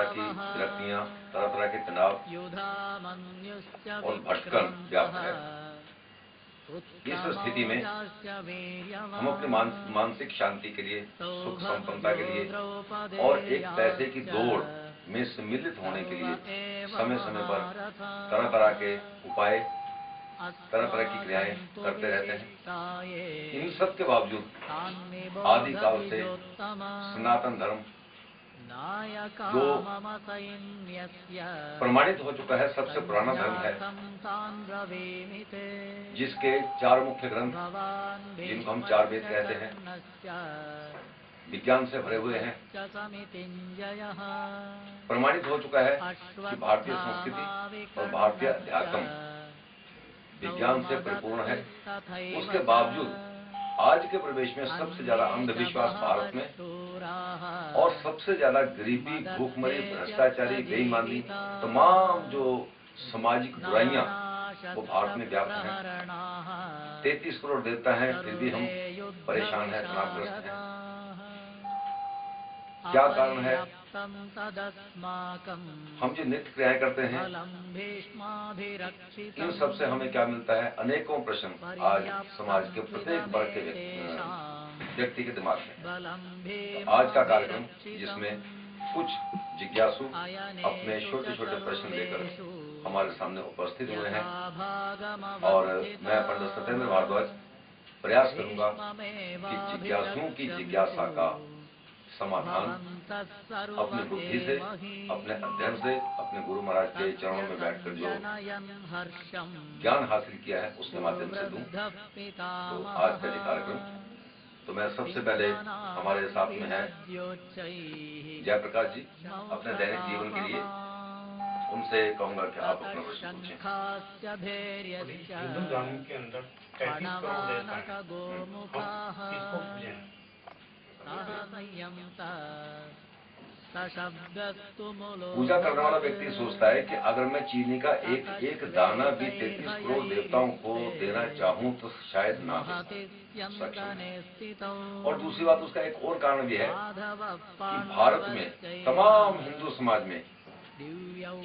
तरह की विरक्तियां, तरह तरह के तनाव और भटकन व्याप्त है। इस स्थिति में हम अपनी मानसिक शांति के लिए, सुख संपन्नता के लिए और एक पैसे की दौड़ में सम्मिलित होने के लिए समय समय पर तरह तरह के उपाय, तरह तरह की क्रियाएं करते रहते हैं। इन सब के बावजूद आदिकाल से सनातन धर्म जो प्रमाणित हो चुका है, सबसे पुराना धर्म है, जिसके 4 मुख्य ग्रंथ, जिनको हम 4 वेद कहते हैं, विज्ञान से भरे हुए हैं, प्रमाणित हो चुका है कि भारतीय संस्कृति और भारतीय अध्यात्म विज्ञान से परिपूर्ण है। उसके बावजूद आज के प्रदेश में सबसे ज्यादा अंधविश्वास भारत में और सबसे ज्यादा गरीबी, भूखमरी, भ्रष्टाचारी, बेईमानी, तमाम जो सामाजिक बुराइयां वो भारत में व्याप्त हैं। 33 करोड़ देवता हैं, फिर भी हम परेशान हैं, तनावग्रस्त हैं। क्या कारण है? हम जो नित्य क्रियाएं करते हैं, इन सबसे हमें क्या मिलता है? अनेकों प्रश्न आज समाज के प्रत्येक वर्ग के व्यक्ति के दिमाग में। तो आज का कार्यक्रम, जिसमें कुछ जिज्ञासु अपने छोटे छोटे प्रश्न लेकर हमारे सामने उपस्थित हुए हैं, और मैं पंडित सत्येंद्र भारद्वाज प्रयास करूंगा कि जिज्ञासुओं की जिज्ञासा का समाधान अपनी बुद्धि से, अपने अध्ययन से, अपने गुरु महाराज के चरणों में बैठकर जो ज्ञान हासिल किया है उसके माध्यम से दूं। तो आज का ये कार्यक्रम, तो मैं सबसे पहले, हमारे साथ में है जयप्रकाश जी, अपने दैनिक जीवन के लिए उनसे कहूंगा कि आप अपना प्रश्न पूछें। हिंदू धर्म के अंदर 33 करोड़ देवता हैं, किसको पूजें? पूजा करने वाला व्यक्ति सोचता है कि अगर मैं चीनी का एक एक दाना भी 33 करोड़ देवताओं को देना चाहूं तो शायद ना हो सक्षम। और दूसरी बात, उसका एक और कारण भी है कि भारत में, तमाम हिंदू समाज में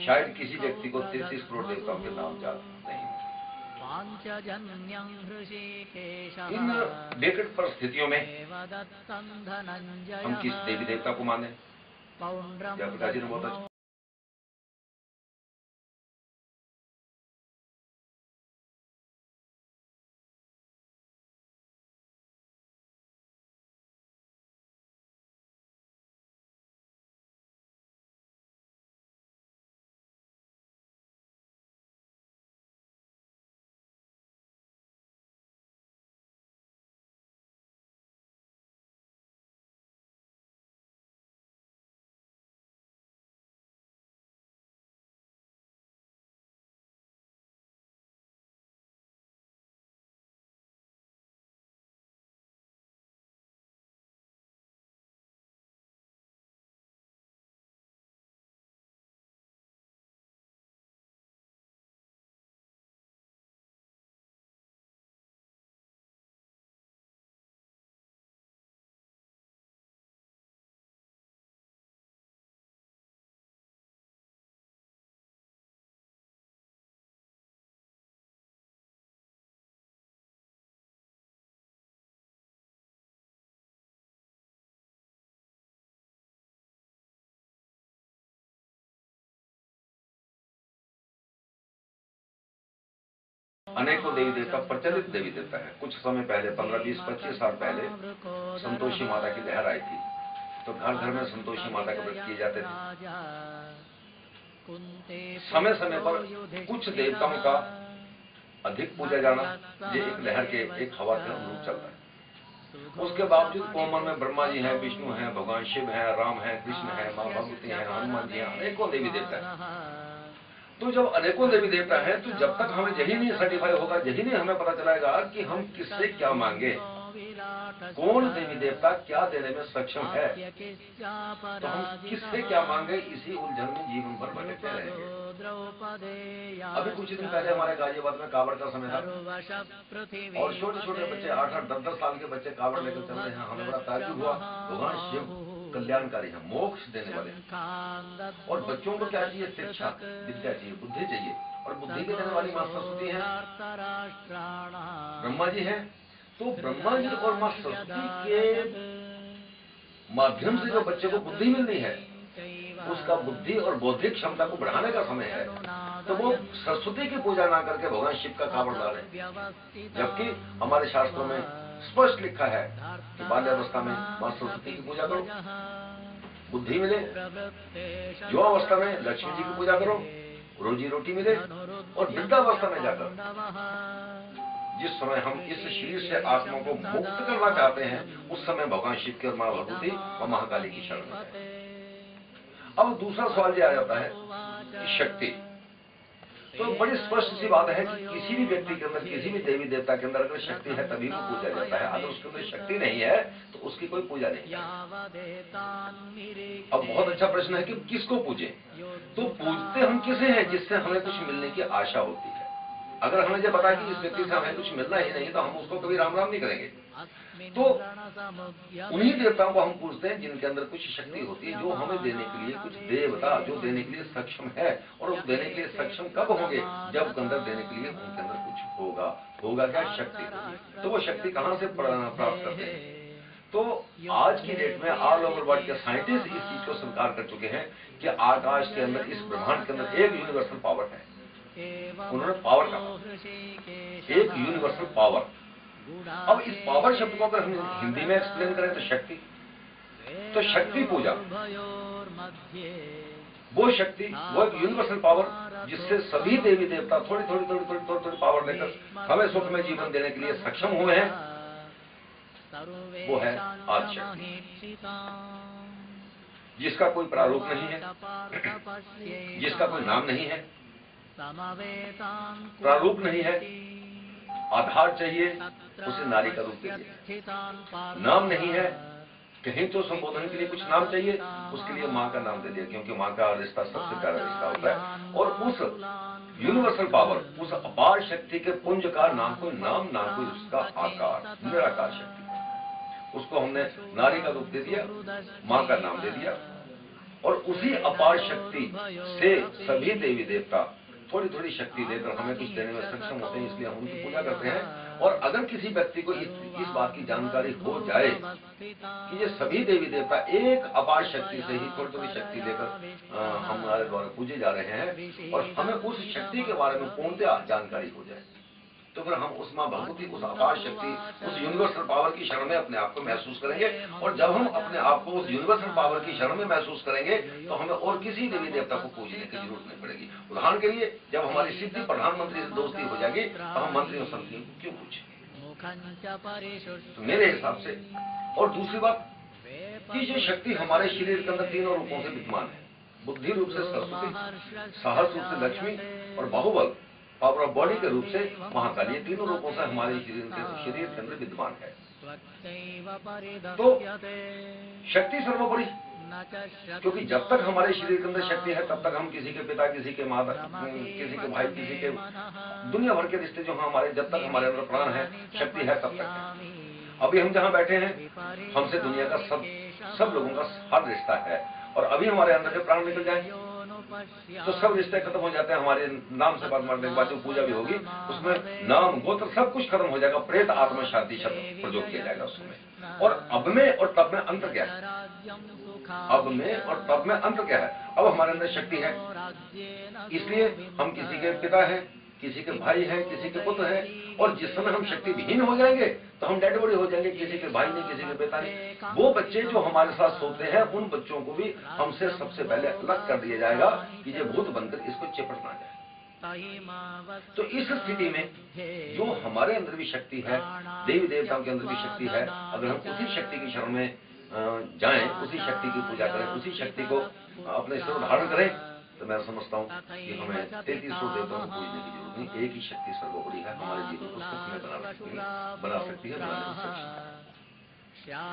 शायद किसी व्यक्ति को 33 करोड़ देवताओं के नाम याद नहीं। इन विकट परिस्थितियों में हम किस देवी देवता को माने? जयप्रकाश जी ने बहुत अच्छा अनेकों देवी देवता, प्रचलित देवी देवता है। कुछ समय पहले, 15, 20, 25 साल पहले संतोषी माता की लहर आई थी, तो घर घर में संतोषी माता के व्रत किए जाते थे। समय समय पर कुछ देवताओं का अधिक पूजा जाना, ये एक लहर के, एक हवा के अनुरूप चलता है। उसके बावजूद कोमल में ब्रह्मा जी हैं, विष्णु हैं, भगवान शिव हैं, राम हैं, कृष्ण हैं, माँ भगवती हैं, हनुमान जी हैं, अनेकों देवी देवता हैं। तो जब अनेकों देवी देवता हैं, तो जब तक हमें यही नहीं सर्टिफाई होगा, यही नहीं हमें पता चलेगा कि हम किससे क्या मांगे, कौन देवी देवता क्या देने में सक्षम है, तो हम किससे क्या मांगे, इसी उलझन में जीवन भर भटकते रहेंगे। अभी कुछ दिन पहले हमारे गाजियाबाद में कावड़ का समय था, और छोटे छोटे बच्चे, 8-8, 10-10 साल के बच्चे कावड़ लेकर चल रहे हैं। हमें बड़ा ताज्जुब हुआ। भगवान शिव कल्याणकारी हैं, मोक्ष देने वाले हैं। और बच्चों को क्या चाहिए? शिक्षा, विद्या चाहिए, बुद्धि चाहिए। और बुद्धि के देने वाली माँ सरस्वती है, ब्रह्मा जी हैं। तो ब्रह्मा जी और माँ सरस्वती के माध्यम से जो बच्चे को बुद्धि मिलनी है, उसका बुद्धि और बौद्धिक क्षमता को बढ़ाने का समय है, तो वो सरस्वती की पूजा ना करके भगवान शिव का कावड़ ला रहे हैं। जबकि हमारे शास्त्रों में स्पष्ट लिखा है कि बाल्यावस्था में मां सरस्वती की पूजा करो, बुद्धि मिले। युवावस्था में लक्ष्मी जी की पूजा करो, रोजी रोटी मिले। और वृद्धावस्था में जाकर, जिस समय हम इस शरीर से आत्मा को मुक्त करना चाहते हैं, उस समय भगवान शिव की और मां भगवती और महाकाली की शरण में। अब दूसरा सवाल यह आ जाता है कि शक्ति, तो बड़ी स्पष्ट सी बात है कि किसी भी व्यक्ति के अंदर, किसी भी देवी देवता के अंदर अगर शक्ति है तभी वो पूजा जाता है। अगर उसके अंदर शक्ति नहीं है तो उसकी कोई पूजा नहीं है। अब बहुत अच्छा प्रश्न है कि किसको पूजें? तो पूजते हम किसे हैं जिससे हमें कुछ मिलने की आशा होती है। अगर हमें जब पता है कि इस व्यक्ति से हमें कुछ मिलना ही नहीं, तो हम उसको कभी राम राम नहीं करेंगे। तो उन्हीं देवताओं को हम पूजते हैं जिनके अंदर कुछ शक्ति होती है, जो हमें देने के लिए, कुछ देवता जो देने के लिए सक्षम है। और वो देने के लिए सक्षम कब होंगे? जब अंदर देने के लिए उनके अंदर कुछ होगा। होगा क्या? शक्ति होगी। तो वो शक्ति कहां से प्राप्त करते हैं? तो आज की डेट में ऑल ओवर वर्ल्ड के साइंटिस्ट इस चीज को स्वीकार कर चुके हैं कि आकाश के अंदर, इस ब्रह्मांड के अंदर एक यूनिवर्सल पावर है। उन्होंने पावर कहा, एक यूनिवर्सल पावर। अब इस पावर शब्द को अगर हम हिंदी में एक्सप्लेन करें तो शक्ति। तो शक्ति पूजा, वो शक्ति, वो एक यूनिवर्सल पावर जिससे सभी देवी देवता थोड़ी थोड़ी पावर लेकर हमें सुख में जीवन देने के लिए सक्षम हुए हैं, वो है आदिशक्ति। जिसका कोई प्रारूप नहीं है, जिसका कोई नाम नहीं है, प्रारूप नहीं है, आधार चाहिए, उसे नारी का रूप दीजिए। नाम नहीं है, कहीं तो संबोधन के लिए कुछ नाम चाहिए, उसके लिए मां का नाम दे दिया, क्योंकि मां का रिश्ता सबसे प्यारा रिश्ता होता है। और उस यूनिवर्सल पावर, उस अपार शक्ति के पुंज का नाम कोई नाम, ना कोई उसका आकार, निराकार शक्ति, उसको हमने नारी का रूप दे दिया, मां का नाम दे दिया। और उसी अपार शक्ति से सभी देवी देवता थोड़ी थोड़ी शक्ति देकर हमें कुछ देने में सक्षम होते हैं, इसलिए हम उनकी पूजा करते हैं। और अगर किसी व्यक्ति को इस बात की जानकारी हो जाए कि ये सभी देवी देवता एक अपार शक्ति से ही थोड़ी थोड़ी शक्ति लेकर हमारे द्वारा पूजे जा रहे हैं, और हमें उस शक्ति के बारे में पूर्णतः जानकारी हो जाए, तो फिर हम उस मां भगवती, उस अपार शक्ति, उस यूनिवर्सल पावर की शरण में अपने आप को महसूस करेंगे। और जब हम अपने आप को उस यूनिवर्सल पावर की शरण में महसूस करेंगे, तो हमें और किसी देवी देवता को पूजने की जरूरत नहीं पड़ेगी। उदाहरण के लिए, जब हमारी सीधी प्रधानमंत्री से दोस्ती हो जाएगी, तो हम मंत्रियों संत्रियों को क्यों पूछेंगे? तो मेरे हिसाब से। और दूसरी बात कि जो शक्ति हमारे शरीर के अंदर तीनों रूपों से विद्यमान है, बुद्धि रूप से सरस्वती, साहस रूप से लक्ष्मी, और बाहुबल पावर ऑफ बॉडी के रूप से महाकाली, तीनों रूपों से हमारे शरीर के अंदर विद्यमान है। तो शक्ति सर्वोपरि, क्योंकि जब तक हमारे शरीर के अंदर शक्ति है, तब तक हम किसी के पिता, किसी के माता, किसी के भाई, किसी के दुनिया भर के रिश्ते जो हमारे, जब तक हमारे अंदर प्राण है, शक्ति है, तब तक है। अभी हम जहां बैठे हैं, हमसे दुनिया का सब लोगों का हर रिश्ता है, और अभी हमारे अंदर से प्राण निकल जाए तो सब रिश्ते खत्म हो जाते हैं। हमारे नाम से बात मरने के बाद जो पूजा भी होगी, उसमें नाम गोत्र सब कुछ खत्म हो जाएगा, प्रेत आत्मा शांति शब्द प्रयोग किया जाएगा उसमें। और अब में और तब में अंतर क्या है? अब में और तब में अंतर क्या है? अब हमारे अंदर शक्ति है, इसलिए हम किसी के पिता हैं, किसी के भाई हैं, किसी के पुत्र हैं। और जिस समय हम शक्ति विहीन हो जाएंगे, तो हम डेड बॉडी हो जाएंगे, किसी के भाई नहीं, किसी के पिता नहीं। वो बच्चे जो हमारे साथ सोते हैं, उन बच्चों को भी हमसे सबसे पहले अलग कर दिया जाएगा कि ये भूत बनकर इसको चिपट ना जाए। तो इस स्थिति में जो हमारे अंदर भी शक्ति है, देवी देवताओं के अंदर भी शक्ति है, अगर हम उसी शक्ति की शरण में जाएं, उसी शक्ति की पूजा करें, उसी शक्ति को अपने सिर धारण करें, तो मैं समझता हूँ कि हमें 3300 देवताओं को पूजने की जरूरत नहीं। एक ही शक्ति सर्वोपरि है, हमारे जीवन को सुख में बना सकती है, बनाने में सक्षम है। हाँ,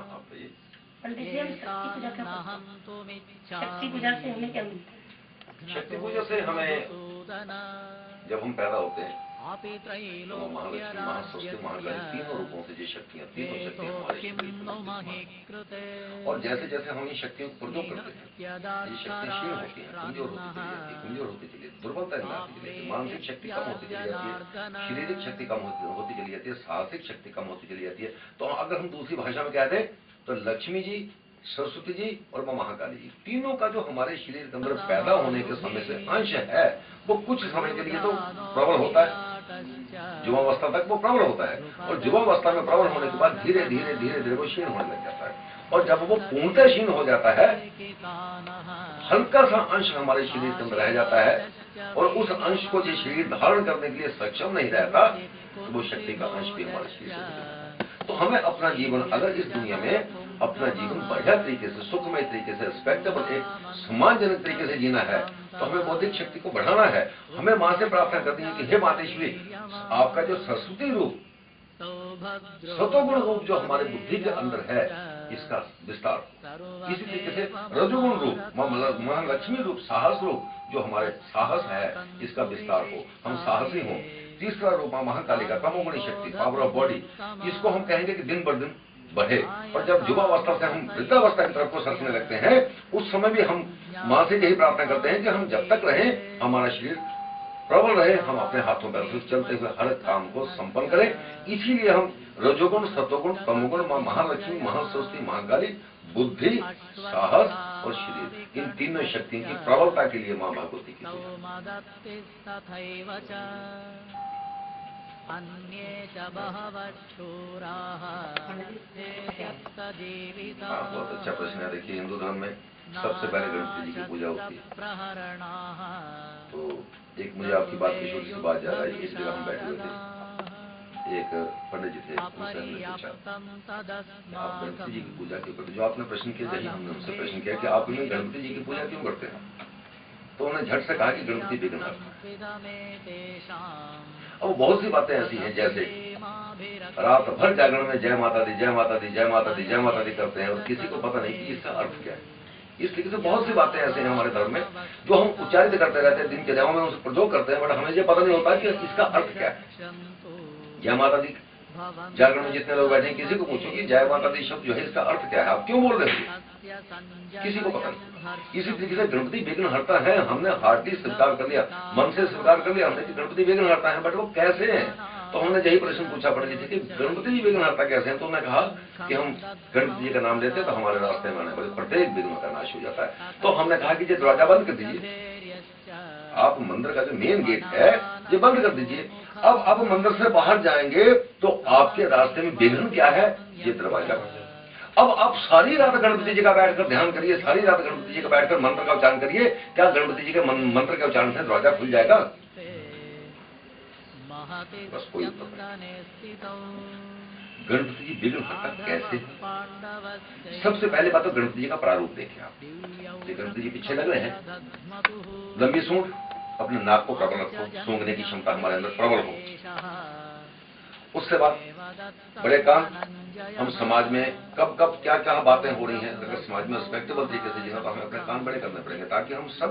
आप बताइए। शक्ति पूजा से हमें क्या मिलता है? शक्ति पूजा से हमें, जब हम पैदा होते हैं तो महालक्ष्मी, महासरस्वती, महाकाली तीनों रूपों से ये शक्तियां, तीनों शक्तियां हमारे शरीर में। और जैसे जैसे हम इन शक्तियों को प्रयोग करते हैं, ये शक्तियां क्षीण होती हैं, कमजोर होती चली जाती है, कमजोर होती चली, दुर्बलता में आती चली जाती है, मानसिक शक्ति कम होती चली जाती है, शारीरिक शक्ति कम होती चली जाती है, साहसिक शक्ति कम होती चली जाती है। तो अगर हम दूसरी भाषा में कहते तो लक्ष्मी जी, सरस्वती जी और मां महाकाली जी, तीनों का जो हमारे शरीर के अंदर पैदा होने के समय से अंश है, वो कुछ समय के लिए तो प्रबल होता है, युवावस्था तक वो प्रबल होता है, और युवावस्था में प्रबल होने के बाद धीरे धीरे धीरे धीरे वो क्षीण होने लग जाता है। और जब वो पूर्णतः क्षीण हो जाता है, हल्का सा अंश हमारे शरीर के अंदर रह जाता है, और उस अंश को जो शरीर धारण करने के लिए सक्षम नहीं रहता, तो वो शक्ति का अंश भी हमारे शरीर से। तो हमें अपना जीवन, अगर इस दुनिया में अपना जीवन बढ़िया तरीके से, सुखमय तरीके से, रिस्पेक्टेबल, एक सम्मानजनक तरीके से जीना है, तो हमें बौद्धिक शक्ति को बढ़ाना है। हमें मां से प्रार्थना करनी है कि हे मातेश्वरी, आपका जो सरस्वती रूप, सतोगुण रूप जो हमारे बुद्धि के अंदर है, इसका विस्तार। इसी तरीके से रजोगुण रूप, महालक्ष्मी रूप, साहस रूप जो हमारे साहस है, इसका विस्तार हो, हम साहसी हों। तीसरा रूप महाकाली का तमोगुणी शक्ति, पावर ऑफ बॉडी, इसको हम कहेंगे कि दिन बर दिन बढ़े। और जब युवावस्था से हम वृद्धावस्था की तरफ को सरकने लगते हैं, उस समय भी हम मां से यही प्रार्थना करते हैं कि हम जब तक रहें, हमारा शरीर प्रबल रहे, हम अपने हाथों पैरों से चलते हुए हर काम को संपन्न करें। इसीलिए हम रजोगुण, सतोगुण, तमोगुण, मां महालक्ष्मी, महासरस्वती, महाकाली, बुद्धि, साहस और शरीर, इन तीनों शक्तियों की प्रबलता के लिए मां भगवती की बहुत अच्छा प्रश्न है। देखिए, हिंदू धर्म में सबसे पहले गणपति जी की पूजा होती है। तो एक मुझे आपकी बात किशोर जी से बात जा रहा है, इस जगह हम बैठे हुए थे, एक पंडित जी थे, उनसे हमने पूछा आप गणपति जी की पूजा क्यों करते? जो आपने प्रश्न किया, जही हमने उनसे प्रश्न किया कि आप गणपति जी की पूजा क्यों करते हैं, तो उन्होंने झट से कहा कि गणपति विघ्नहर्ता है। अब बहुत सी बातें ऐसी हैं, जैसे रात भर जागरण में जय माता दी, जय माता दी, जय माता दी, जय माता दी करते हैं, और किसी को पता नहीं कि इसका अर्थ क्या है। इस तरीके से बहुत सी बातें ऐसे हैं हमारे धर्म में जो हम उच्चारित करते रहते हैं, दिनचर्याओं में उसे प्रयोग करते हैं, बट हमें ये पता नहीं होता कि इसका अर्थ क्या है। जय माता दी जागरण में जितने लोग बैठे हैं, किसी को पूछो कि जय माता दी शब्द जो है इसका अर्थ क्या है, आप क्यों बोल रहे हो, किसी को पता नहीं। इसी तरीके से गणपति विघ्नहर्ता है, हमने हार्टली स्वीकार कर लिया, मन से स्वीकार कर लिया हमने कि गणपति विघ्नहर्ता है, बट वो कैसे है? तो हमने यही प्रश्न पूछा पंडित जी से कि गणपति जी विघ्नहर्ता कैसे हैं? तो उन्होंने कहा कि हम गणपति जी का नाम लेते हैं तो हमारे रास्ते में आने वाले प्रत्येक विघ्न का नाश हो जाता है। तो हमने कहा कि ये दरवाजा बंद कर दीजिए, आप मंदिर का जो मेन गेट है ये बंद कर दीजिए। अब आप मंदिर से बाहर जाएंगे तो आपके रास्ते में विघ्न क्या है, ये दरवाजा। अब आप सारी रात गणपति जी का बैठकर ध्यान करिए, सारी रात गणपति जी का बैठकर मंत्र का उच्चारण करिए, क्या गणपति जी के मंत्र के उच्चारण से दरवाजा खुल जाएगा? बस कोई उत्तर नहीं। गणपति जी विघ्नहर्ता कैसे? सबसे पहले बात तो गणपति जी का प्रारूप देखिए आप। गणपति जी पीछे लग रहे हैं, लंबी सूंड, अपने नाक को प्रबल रखो, सूंघने की क्षमता हमारे अंदर प्रबल हो। उससे बाद बड़े कान, हम समाज में कब कब क्या क्या बातें हो रही हैं, अगर समाज में रिस्पेक्टेबल तरीके से जीना तो हमें अपने कान बड़े करने पड़ेंगे ताकि हम सब